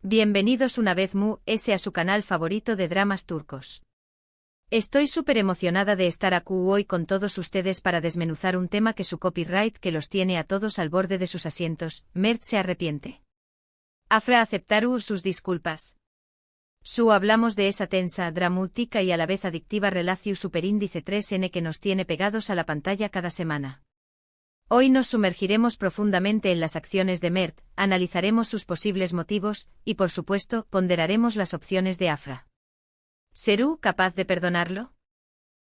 Bienvenidos una vez a su canal favorito de dramas turcos. Estoy súper emocionada de estar aquí hoy con todos ustedes para desmenuzar un tema que su copyright que los tiene a todos al borde de sus asientos. Mert se arrepiente. Afra aceptaru sus disculpas. Hablamos de esa tensa, dramática y a la vez adictiva relación superíndice 3N que nos tiene pegados a la pantalla cada semana. Hoy nos sumergiremos profundamente en las acciones de Mert, analizaremos sus posibles motivos, y por supuesto, ponderaremos las opciones de Afra. ¿Serú capaz de perdonarlo?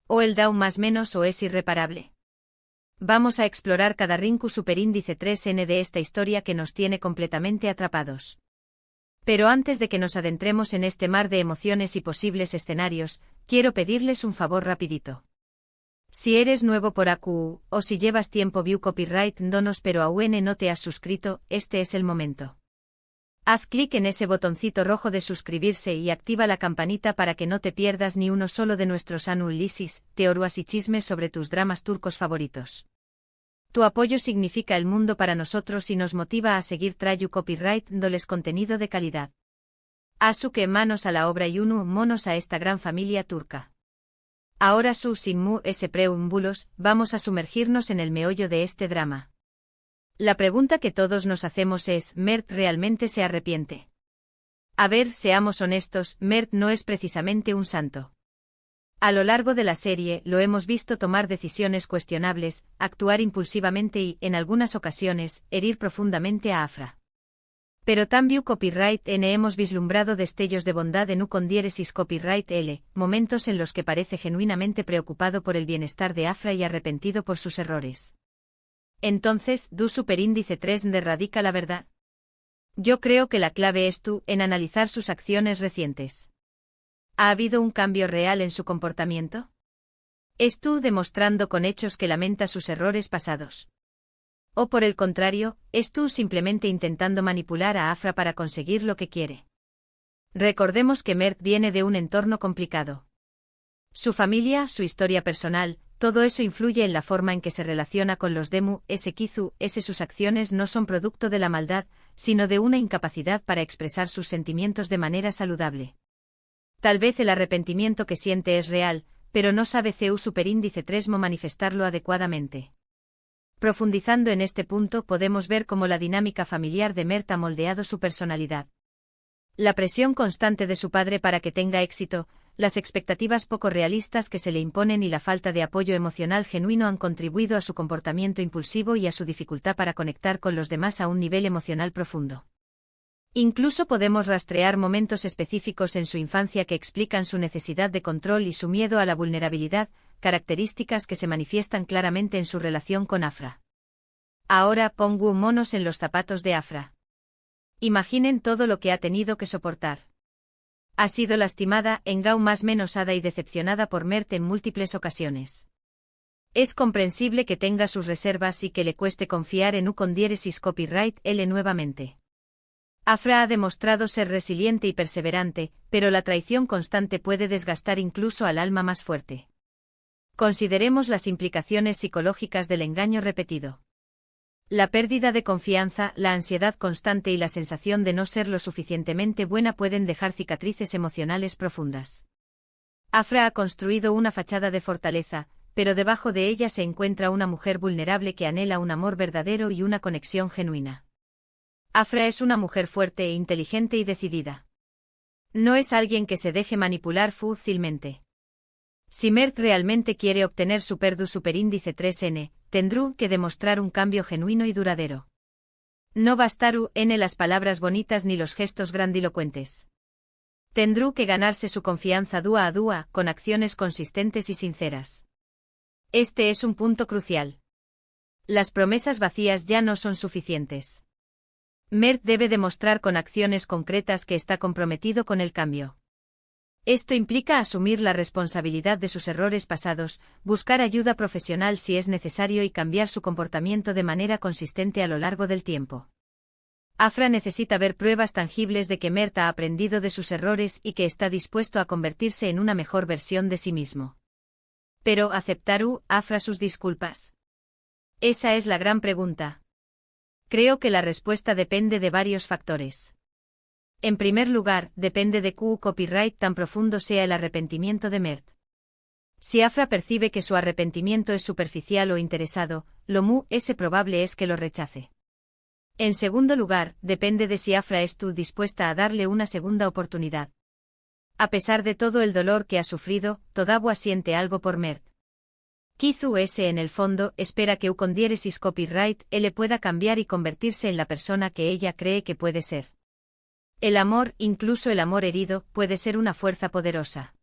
¿O el DAO más menos o es irreparable? Vamos a explorar cada rincón superíndice 3N de esta historia que nos tiene completamente atrapados. Pero antes de que nos adentremos en este mar de emociones y posibles escenarios, quiero pedirles un favor rapidito. Si eres nuevo por AQ, o si llevas tiempo view copyright donos pero aún no te has suscrito, este es el momento. Haz clic en ese botoncito rojo de suscribirse y activa la campanita para que no te pierdas ni uno solo de nuestros análisis, teorías y chismes sobre tus dramas turcos favoritos. Tu apoyo significa el mundo para nosotros y nos motiva a seguir trayendo copyright dándoles contenido de calidad. Así que manos a la obra y monos a esta gran familia turca. Ahora sin preámbulos, vamos a sumergirnos en el meollo de este drama. La pregunta que todos nos hacemos es, ¿Mert realmente se arrepiente? A ver, seamos honestos, Mert no es precisamente un santo. A lo largo de la serie, lo hemos visto tomar decisiones cuestionables, actuar impulsivamente y, en algunas ocasiones, herir profundamente a Afra. Pero también copyright N hemos vislumbrado destellos de bondad en con diéresis copyright L, momentos en los que parece genuinamente preocupado por el bienestar de Afra y arrepentido por sus errores. Entonces, ¿du superíndice 3 de radica la verdad? Yo creo que la clave es en analizar sus acciones recientes. ¿Ha habido un cambio real en su comportamiento? ¿Es demostrando con hechos que lamenta sus errores pasados? ¿O por el contrario, es simplemente intentando manipular a Afra para conseguir lo que quiere? Recordemos que Mert viene de un entorno complicado. Su familia, su historia personal, todo eso influye en la forma en que se relaciona con los Demu, sus acciones no son producto de la maldad, sino de una incapacidad para expresar sus sentimientos de manera saludable. Tal vez el arrepentimiento que siente es real, pero no sabe superíndice 3 manifestarlo adecuadamente. Profundizando en este punto podemos ver cómo la dinámica familiar de Mert ha moldeado su personalidad. La presión constante de su padre para que tenga éxito, las expectativas poco realistas que se le imponen y la falta de apoyo emocional genuino han contribuido a su comportamiento impulsivo y a su dificultad para conectar con los demás a un nivel emocional profundo. Incluso podemos rastrear momentos específicos en su infancia que explican su necesidad de control y su miedo a la vulnerabilidad, características que se manifiestan claramente en su relación con Afra. Ahora pongo monos en los zapatos de Afra. Imaginen todo lo que ha tenido que soportar. Ha sido lastimada, más menosada y decepcionada por Mert en múltiples ocasiones. Es comprensible que tenga sus reservas y que le cueste confiar en con diéresis copyright L nuevamente. Afra ha demostrado ser resiliente y perseverante, pero la traición constante puede desgastar incluso al alma más fuerte. Consideremos las implicaciones psicológicas del engaño repetido. La pérdida de confianza, la ansiedad constante y la sensación de no ser lo suficientemente buena pueden dejar cicatrices emocionales profundas. Afra ha construido una fachada de fortaleza, pero debajo de ella se encuentra una mujer vulnerable que anhela un amor verdadero y una conexión genuina. Afra es una mujer fuerte e inteligente y decidida. No es alguien que se deje manipular fácilmente. Si Mert realmente quiere obtener su superíndice 3N, tendrá que demostrar un cambio genuino y duradero. No bastaru las palabras bonitas ni los gestos grandilocuentes. Tendrá que ganarse su confianza dúa a dúa, con acciones consistentes y sinceras. Este es un punto crucial. Las promesas vacías ya no son suficientes. Mert debe demostrar con acciones concretas que está comprometido con el cambio. Esto implica asumir la responsabilidad de sus errores pasados, buscar ayuda profesional si es necesario y cambiar su comportamiento de manera consistente a lo largo del tiempo. Afra necesita ver pruebas tangibles de que Mert ha aprendido de sus errores y que está dispuesto a convertirse en una mejor versión de sí mismo. Pero, ¿aceptará Afra sus disculpas? Esa es la gran pregunta. Creo que la respuesta depende de varios factores. En primer lugar, depende de qué copyright tan profundo sea el arrepentimiento de Mert. Si Afra percibe que su arrepentimiento es superficial o interesado, lo más probable es que lo rechace. En segundo lugar, depende de si Afra está dispuesta a darle una segunda oportunidad. A pesar de todo el dolor que ha sufrido, todavía siente algo por Mert. Kizu en el fondo, espera que con diéresis copyright él le pueda cambiar y convertirse en la persona que ella cree que puede ser. El amor, incluso el amor herido, puede ser una fuerza poderosa.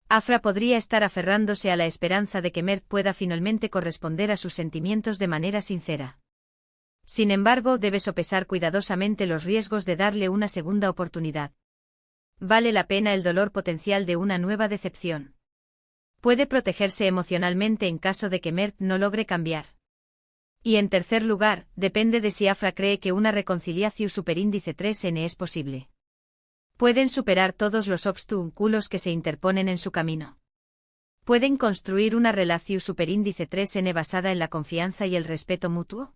Afra podría estar aferrándose a la esperanza de que Mert pueda finalmente corresponder a sus sentimientos de manera sincera. Sin embargo, debe sopesar cuidadosamente los riesgos de darle una segunda oportunidad. ¿Vale la pena el dolor potencial de una nueva decepción? Puede protegerse emocionalmente en caso de que Mert no logre cambiar. Y en tercer lugar, depende de si Afra cree que una reconciliación superíndice 3n es posible. Pueden superar todos los obstáculos que se interponen en su camino. ¿Pueden construir una relación superíndice 3n basada en la confianza y el respeto mutuo?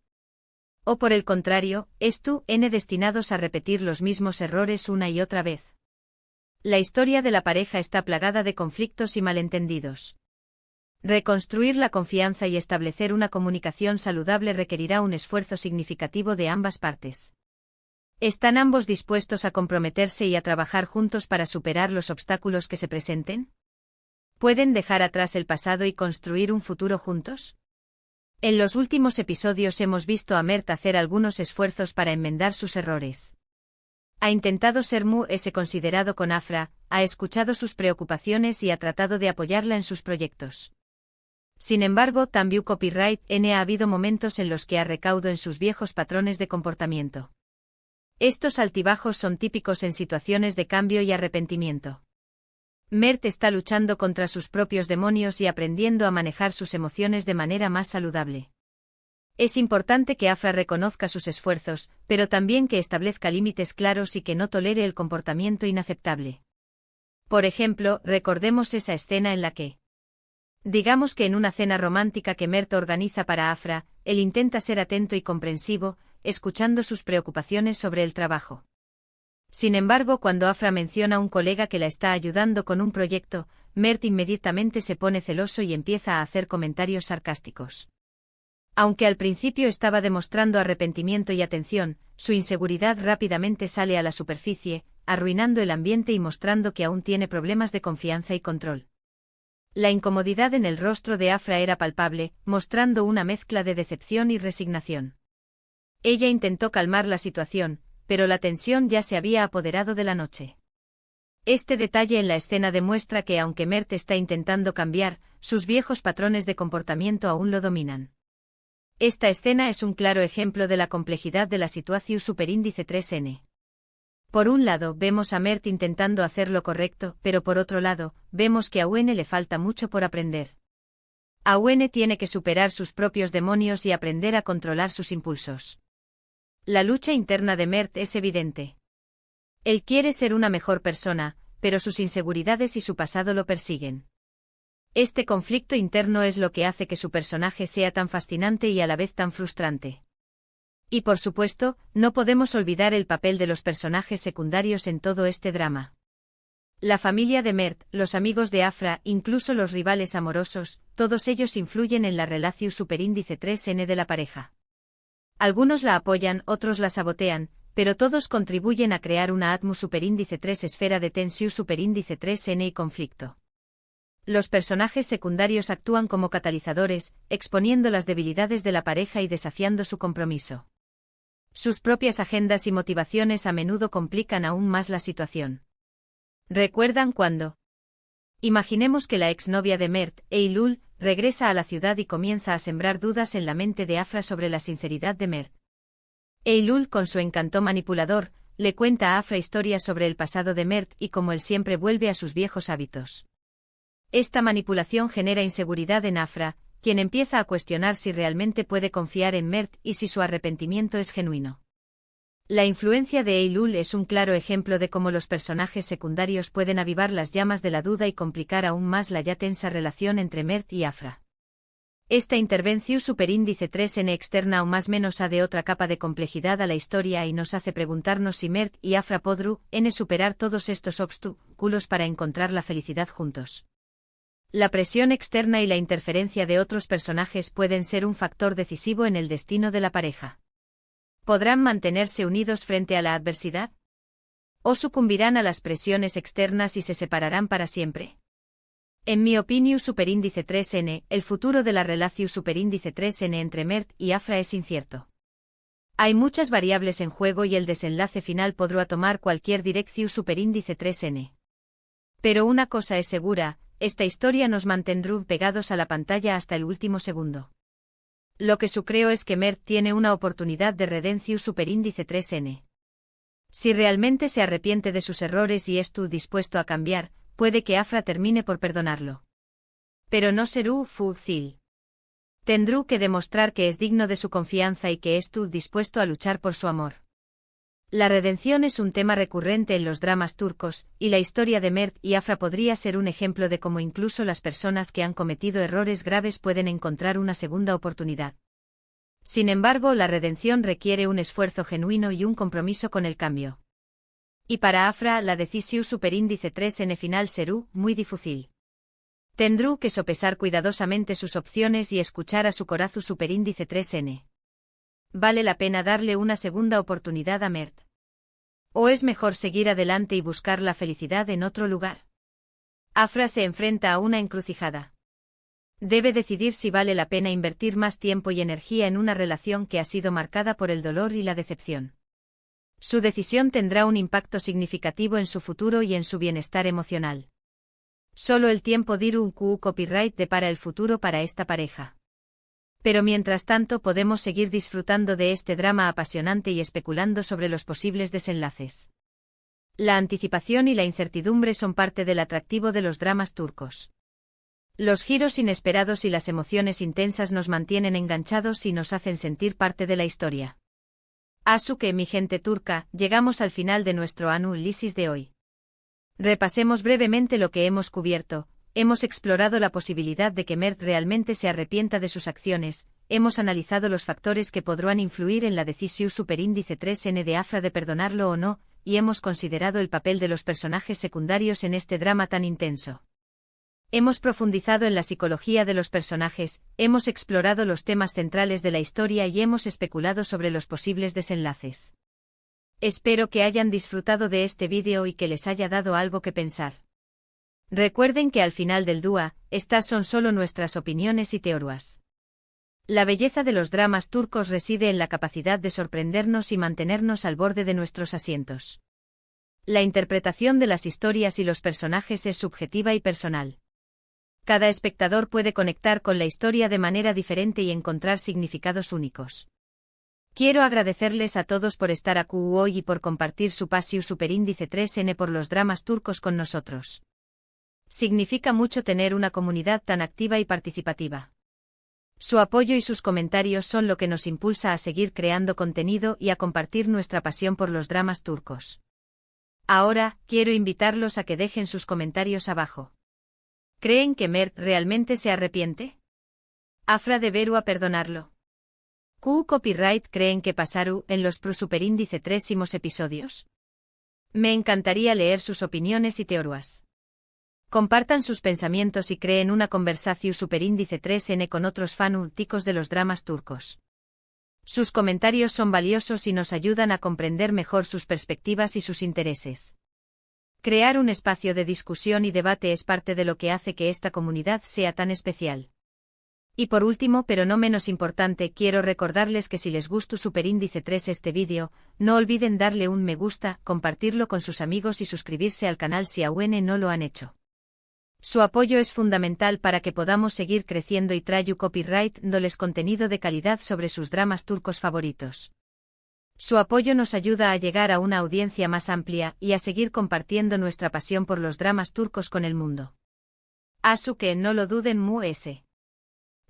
¿O por el contrario, están destinados a repetir los mismos errores una y otra vez? La historia de la pareja está plagada de conflictos y malentendidos. Reconstruir la confianza y establecer una comunicación saludable requerirá un esfuerzo significativo de ambas partes. ¿Están ambos dispuestos a comprometerse y a trabajar juntos para superar los obstáculos que se presenten? ¿Pueden dejar atrás el pasado y construir un futuro juntos? En los últimos episodios hemos visto a Mert hacer algunos esfuerzos para enmendar sus errores. Ha intentado ser considerado con Afra, ha escuchado sus preocupaciones y ha tratado de apoyarla en sus proyectos. Sin embargo, también copyright ha habido momentos en los que ha recaudo en sus viejos patrones de comportamiento. Estos altibajos son típicos en situaciones de cambio y arrepentimiento. Mert está luchando contra sus propios demonios y aprendiendo a manejar sus emociones de manera más saludable. Es importante que Afra reconozca sus esfuerzos, pero también que establezca límites claros y que no tolere el comportamiento inaceptable. Por ejemplo, recordemos esa escena en la que, digamos que en una cena romántica que Mert organiza para Afra, él intenta ser atento y comprensivo, escuchando sus preocupaciones sobre el trabajo. Sin embargo, cuando Afra menciona a un colega que la está ayudando con un proyecto, Mert inmediatamente se pone celoso y empieza a hacer comentarios sarcásticos. Aunque al principio estaba demostrando arrepentimiento y atención, su inseguridad rápidamente sale a la superficie, arruinando el ambiente y mostrando que aún tiene problemas de confianza y control. La incomodidad en el rostro de Afra era palpable, mostrando una mezcla de decepción y resignación. Ella intentó calmar la situación, pero la tensión ya se había apoderado de la noche. Este detalle en la escena demuestra que aunque Mert está intentando cambiar, sus viejos patrones de comportamiento aún lo dominan. Esta escena es un claro ejemplo de la complejidad de la situación superíndice 3n. Por un lado, vemos a Mert intentando hacer lo correcto, pero por otro lado, vemos que a Wene le falta mucho por aprender. A Wene tiene que superar sus propios demonios y aprender a controlar sus impulsos. La lucha interna de Mert es evidente. Él quiere ser una mejor persona, pero sus inseguridades y su pasado lo persiguen. Este conflicto interno es lo que hace que su personaje sea tan fascinante y a la vez tan frustrante. Y por supuesto, no podemos olvidar el papel de los personajes secundarios en todo este drama. La familia de Mert, los amigos de Afra, incluso los rivales amorosos, todos ellos influyen en la relación superíndice 3n de la pareja. Algunos la apoyan, otros la sabotean, pero todos contribuyen a crear una atmósfera superíndice 3 esfera de tensión superíndice 3n y conflicto. Los personajes secundarios actúan como catalizadores, exponiendo las debilidades de la pareja y desafiando su compromiso. Sus propias agendas y motivaciones a menudo complican aún más la situación. ¿Recuerdan cuándo? Imaginemos que la exnovia de Mert, Eylül, regresa a la ciudad y comienza a sembrar dudas en la mente de Afra sobre la sinceridad de Mert. Eylül, con su encanto manipulador, le cuenta a Afra historias sobre el pasado de Mert y cómo él siempre vuelve a sus viejos hábitos. Esta manipulación genera inseguridad en Afra, quien empieza a cuestionar si realmente puede confiar en Mert y si su arrepentimiento es genuino. La influencia de Eylül es un claro ejemplo de cómo los personajes secundarios pueden avivar las llamas de la duda y complicar aún más la ya tensa relación entre Mert y Afra. Esta intervención superíndice 3n externa o más menos a de otra capa de complejidad a la historia y nos hace preguntarnos si Mert y Afra podrán superar todos estos obstáculos para encontrar la felicidad juntos. La presión externa y la interferencia de otros personajes pueden ser un factor decisivo en el destino de la pareja. ¿Podrán mantenerse unidos frente a la adversidad? ¿O sucumbirán a las presiones externas y se separarán para siempre? En mi opinión superíndice 3n, el futuro de la relación superíndice 3n entre Mert y Afra es incierto. Hay muchas variables en juego y el desenlace final podrá tomar cualquier dirección superíndice 3n. Pero una cosa es segura, esta historia nos mantendrá pegados a la pantalla hasta el último segundo. Lo que creo es que Mert tiene una oportunidad de redención superíndice 3n. Si realmente se arrepiente de sus errores y está dispuesto a cambiar, puede que Afra termine por perdonarlo. Pero no será fácil. Tendrá que demostrar que es digno de su confianza y que está dispuesto a luchar por su amor. La redención es un tema recurrente en los dramas turcos, y la historia de Mert y Afra podría ser un ejemplo de cómo incluso las personas que han cometido errores graves pueden encontrar una segunda oportunidad. Sin embargo, la redención requiere un esfuerzo genuino y un compromiso con el cambio. Y para Afra, la decisión superíndice 3n final será muy difícil. Tendrá que sopesar cuidadosamente sus opciones y escuchar a su corazón superíndice 3n. ¿Vale la pena darle una segunda oportunidad a Mert? ¿O es mejor seguir adelante y buscar la felicidad en otro lugar? Afra se enfrenta a una encrucijada. Debe decidir si vale la pena invertir más tiempo y energía en una relación que ha sido marcada por el dolor y la decepción. Su decisión tendrá un impacto significativo en su futuro y en su bienestar emocional. Solo el tiempo dirá un copyright depara el futuro para esta pareja. Pero mientras tanto podemos seguir disfrutando de este drama apasionante y especulando sobre los posibles desenlaces. La anticipación y la incertidumbre son parte del atractivo de los dramas turcos. Los giros inesperados y las emociones intensas nos mantienen enganchados y nos hacen sentir parte de la historia. Que mi gente turca, llegamos al final de nuestro análisis de hoy. Repasemos brevemente lo que hemos cubierto. Hemos explorado la posibilidad de que Mert realmente se arrepienta de sus acciones, hemos analizado los factores que podrán influir en la decisión superíndice 3n de Afra de perdonarlo o no, y hemos considerado el papel de los personajes secundarios en este drama tan intenso. Hemos profundizado en la psicología de los personajes, hemos explorado los temas centrales de la historia y hemos especulado sobre los posibles desenlaces. Espero que hayan disfrutado de este vídeo y que les haya dado algo que pensar. Recuerden que al final del dúa, estas son solo nuestras opiniones y teorías. La belleza de los dramas turcos reside en la capacidad de sorprendernos y mantenernos al borde de nuestros asientos. La interpretación de las historias y los personajes es subjetiva y personal. Cada espectador puede conectar con la historia de manera diferente y encontrar significados únicos. Quiero agradecerles a todos por estar aquí hoy y por compartir su pasión superíndice 3n por los dramas turcos con nosotros. Significa mucho tener una comunidad tan activa y participativa. Su apoyo y sus comentarios son lo que nos impulsa a seguir creando contenido y a compartir nuestra pasión por los dramas turcos. Ahora, quiero invitarlos a que dejen sus comentarios abajo. ¿Creen que Mert realmente se arrepiente? ¿Afra deberá perdonarlo? ¿Copyright creen que pasará en los superíndice 3 episodios? Me encantaría leer sus opiniones y teorías. Compartan sus pensamientos y creen una conversación superíndice 3n con otros fanáticos de los dramas turcos. Sus comentarios son valiosos y nos ayudan a comprender mejor sus perspectivas y sus intereses. Crear un espacio de discusión y debate es parte de lo que hace que esta comunidad sea tan especial. Y por último, pero no menos importante, quiero recordarles que si les gustó superíndice 3 este vídeo, no olviden darle un me gusta, compartirlo con sus amigos y suscribirse al canal si aún no lo han hecho. Su apoyo es fundamental para que podamos seguir creciendo y traer copyright dándoles contenido de calidad sobre sus dramas turcos favoritos. Su apoyo nos ayuda a llegar a una audiencia más amplia y a seguir compartiendo nuestra pasión por los dramas turcos con el mundo. Que no lo duden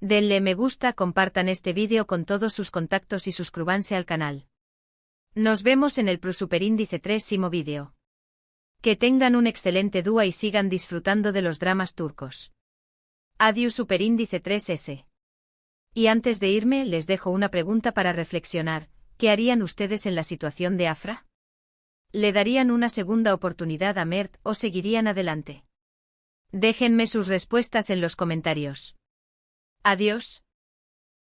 denle me gusta, compartan este vídeo con todos sus contactos y suscríbanse al canal. Nos vemos en el superíndice 3 vídeo. Que tengan un excelente día y sigan disfrutando de los dramas turcos. Adiós superíndice 3s. Y antes de irme, les dejo una pregunta para reflexionar: ¿qué harían ustedes en la situación de Afra? ¿Le darían una segunda oportunidad a Mert o seguirían adelante? Déjenme sus respuestas en los comentarios. Adiós.